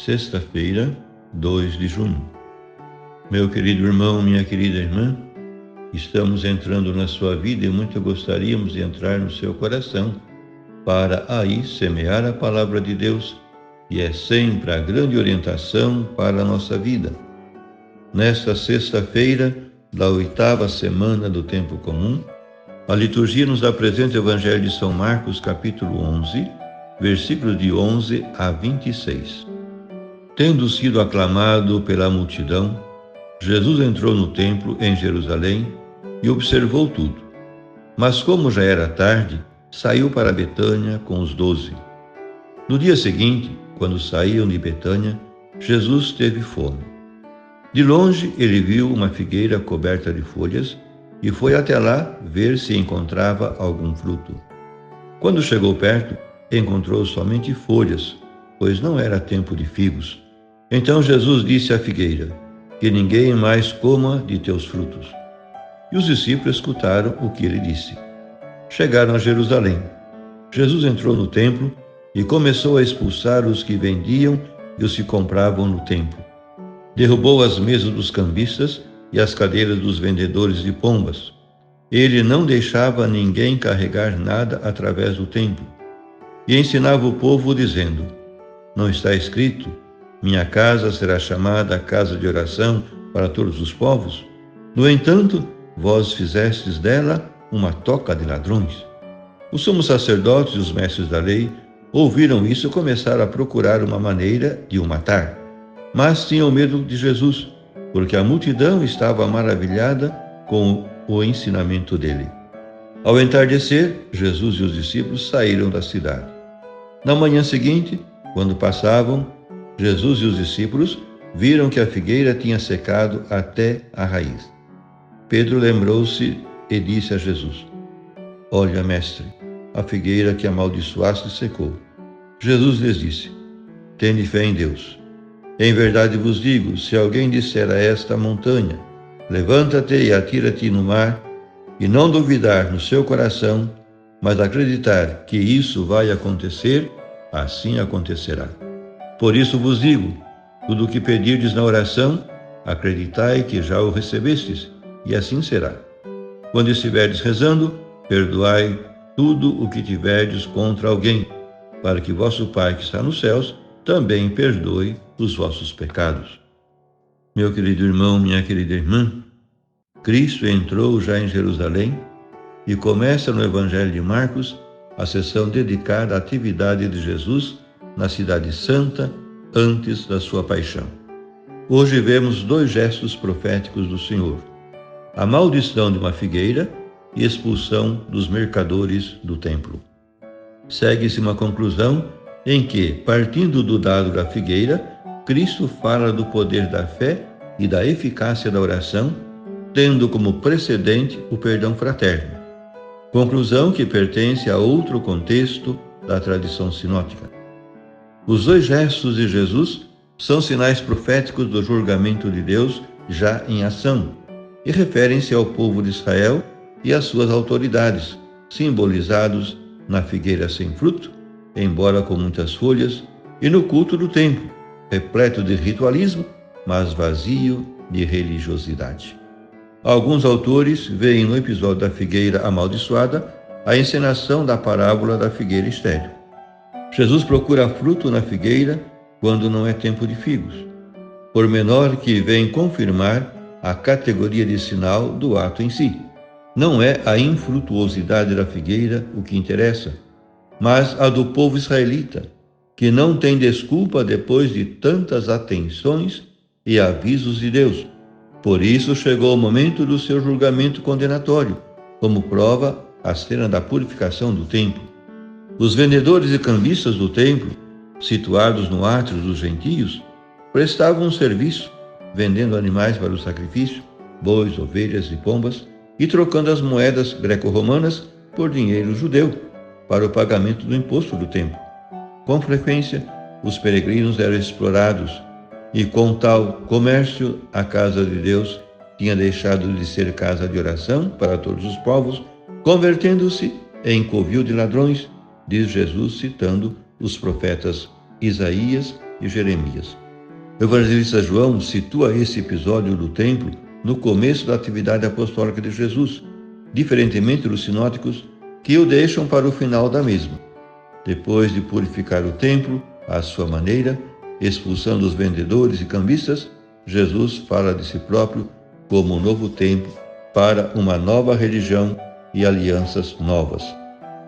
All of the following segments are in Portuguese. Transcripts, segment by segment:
Sexta-feira, 2 de junho. Meu querido irmão, minha querida irmã, estamos entrando na sua vida e muito gostaríamos de entrar no seu coração para aí semear a palavra de Deus, e é sempre a grande orientação para a nossa vida. Nesta sexta-feira da 8ª semana do tempo comum, a liturgia nos apresenta o Evangelho de São Marcos, capítulo 11, versículos de 11 a 26. Tendo sido aclamado pela multidão, Jesus entrou no templo em Jerusalém e observou tudo. Mas como já era tarde, saiu para Betânia com os 12. No dia seguinte, quando saíam de Betânia, Jesus teve fome. De longe ele viu uma figueira coberta de folhas e foi até lá ver se encontrava algum fruto. Quando chegou perto, encontrou somente folhas, pois não era tempo de figos. Então Jesus disse à figueira: que ninguém mais coma de teus frutos. E os discípulos escutaram o que ele disse. Chegaram a Jerusalém. Jesus entrou no templo e começou a expulsar os que vendiam e os que compravam no templo. Derrubou as mesas dos cambistas e as cadeiras dos vendedores de pombas. Ele não deixava ninguém carregar nada através do templo. E ensinava o povo dizendo: não está escrito: minha casa será chamada casa de oração para todos os povos? No entanto, vós fizestes dela uma toca de ladrões. Os sumos sacerdotes e os mestres da lei ouviram isso e começaram a procurar uma maneira de o matar. Mas tinham medo de Jesus, porque a multidão estava maravilhada com o ensinamento dele. Ao entardecer, Jesus e os discípulos saíram da cidade. Na manhã seguinte, quando passavam, Jesus e os discípulos viram que a figueira tinha secado até a raiz. Pedro lembrou-se e disse a Jesus: olha, mestre, a figueira que amaldiçoaste secou. Jesus lhes disse: tende fé em Deus. Em verdade vos digo, se alguém disser a esta montanha: levanta-te e atira-te no mar, e não duvidar no seu coração, mas acreditar que isso vai acontecer, assim acontecerá. Por isso vos digo, tudo o que pedirdes na oração, acreditai que já o recebestes, e assim será. Quando estiverdes rezando, perdoai tudo o que tiverdes contra alguém, para que vosso Pai que está nos céus também perdoe os vossos pecados. Meu querido irmão, minha querida irmã, Cristo entrou já em Jerusalém e começa no Evangelho de Marcos a sessão dedicada à atividade de Jesus na Cidade Santa antes da sua paixão. Hoje vemos 2 gestos proféticos do Senhor: a maldição de uma figueira e expulsão dos mercadores do templo. Segue-se uma conclusão em que, partindo do dado da figueira, Cristo fala do poder da fé e da eficácia da oração, tendo como precedente o perdão fraterno. Conclusão que pertence a outro contexto da tradição sinótica. Os 2 gestos de Jesus são sinais proféticos do julgamento de Deus já em ação e referem-se ao povo de Israel e às suas autoridades, simbolizados na figueira sem fruto, embora com muitas folhas, e no culto do templo, repleto de ritualismo, mas vazio de religiosidade. Alguns autores veem no episódio da figueira amaldiçoada a encenação da parábola da figueira estéril. Jesus procura fruto na figueira quando não é tempo de figos, pormenor que vem confirmar a categoria de sinal do ato em si. Não é a infrutuosidade da figueira o que interessa, mas a do povo israelita, que não tem desculpa depois de tantas atenções e avisos de Deus. Por isso chegou o momento do seu julgamento condenatório, como prova a cena da purificação do templo. Os vendedores e cambistas do templo, situados no átrio dos gentios, prestavam um serviço, vendendo animais para o sacrifício, bois, ovelhas e pombas, e trocando as moedas greco-romanas por dinheiro judeu, para o pagamento do imposto do templo. Com frequência, os peregrinos eram explorados, e com tal comércio, a casa de Deus tinha deixado de ser casa de oração para todos os povos, convertendo-se em covil de ladrões, diz Jesus citando os profetas Isaías e Jeremias. O evangelista João situa esse episódio do templo no começo da atividade apostólica de Jesus, diferentemente dos sinóticos que o deixam para o final da mesma. Depois de purificar o templo à sua maneira, expulsando os vendedores e cambistas, Jesus fala de si próprio como um novo templo para uma nova religião e alianças novas.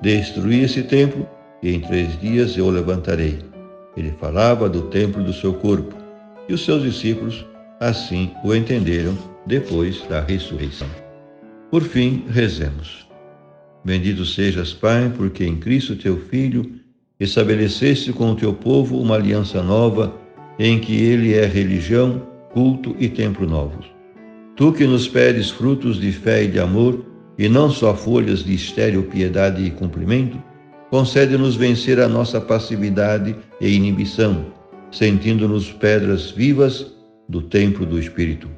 Destruí esse templo e em 3 dias eu o levantarei. Ele falava do templo do seu corpo, e os seus discípulos assim o entenderam depois da ressurreição. Por fim, rezemos. Bendito sejas, Pai, porque em Cristo teu Filho estabeleceste com o teu povo uma aliança nova, em que ele é religião, culto e templo novos. Tu que nos pedes frutos de fé e de amor, e não só folhas de estéril piedade e cumprimento, concede-nos vencer a nossa passividade e inibição, sentindo-nos pedras vivas do templo do Espírito.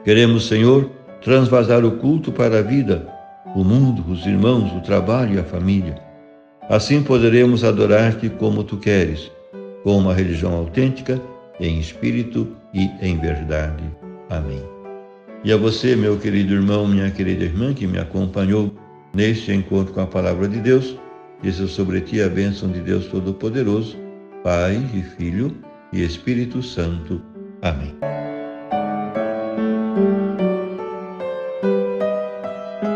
Queremos, Senhor, transvasar o culto para a vida, o mundo, os irmãos, o trabalho e a família. Assim poderemos adorar-te como tu queres, com uma religião autêntica, em espírito e em verdade. Amém. E a você, meu querido irmão, minha querida irmã, que me acompanhou neste encontro com a Palavra de Deus, desça sobre ti a bênção de Deus Todo-Poderoso, Pai e Filho e Espírito Santo. Amém.